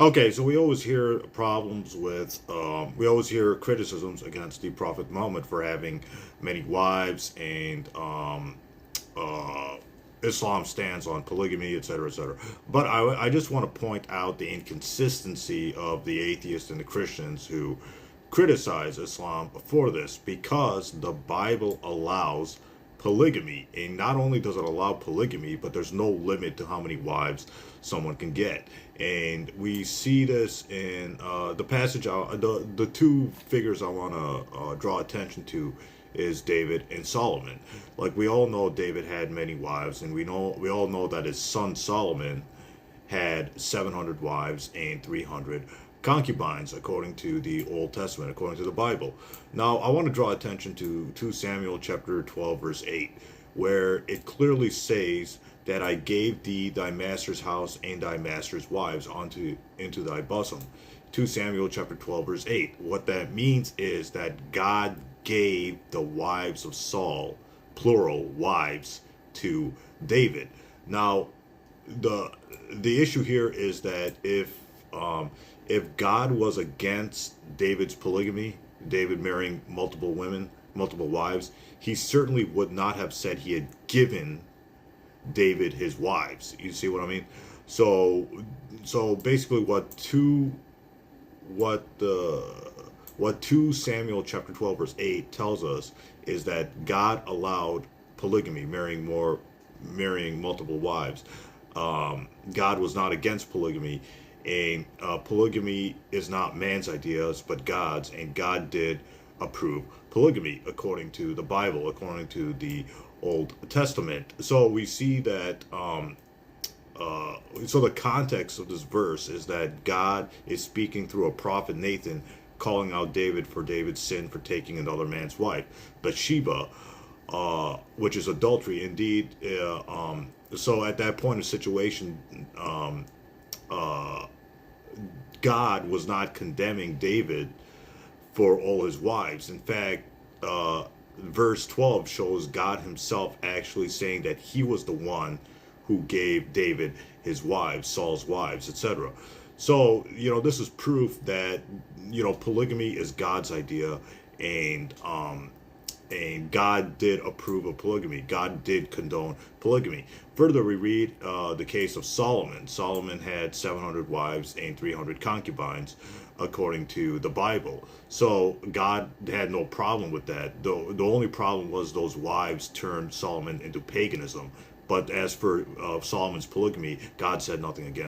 Okay, so we always hear problems with, we always hear criticisms against the Prophet Muhammad for having many wives, and uh, Islam stands on polygamy, etc., etc. But I just want to point out the inconsistency of the atheists and the Christians who criticize Islam for this, because the Bible allows polygamy, and not only does it allow polygamy, but there's no limit to how many wives someone can get. And we see this in the passage. The two figures I want to draw attention to is David and Solomon. Like, we all know David had many wives, and we all know that his son Solomon had 700 wives and 300 concubines, according to the Old Testament, according to the Bible. Now, I want to draw attention to 2 Samuel chapter 12, verse 8, where it clearly says that I gave thee thy master's house and thy master's wives into thy bosom. 2 Samuel chapter 12, verse 8. What that means is that God gave the wives of Saul, plural wives, to David. Now, the issue here is that if God was against David's polygamy, David marrying multiple women, multiple wives, he certainly would not have said he had given David his wives. You see what I mean? So basically, what 2 Samuel chapter 12 verse 8 tells us is that God allowed polygamy, marrying multiple wives. God was not against polygamy, and polygamy is not man's ideas but God's, and God did approve polygamy according to the Bible, according to the Old Testament. So we see that so the context of this verse is that God is speaking through a prophet Nathan, calling out David for David's sin for taking another man's wife, Bathsheba, which is adultery indeed. So at that point of situation, God was not condemning David for all his wives. In fact, verse 12 shows God himself actually saying that he was the one who gave David his wives, Saul's wives, etc. So, this is proof that, polygamy is God's idea, and God did approve of polygamy. God did condone polygamy. Further, we read the case of Solomon. Solomon had 700 wives and 300 concubines, according to the Bible. So God had no problem with that. The only problem was those wives turned Solomon into paganism. But as for Solomon's polygamy, God said nothing against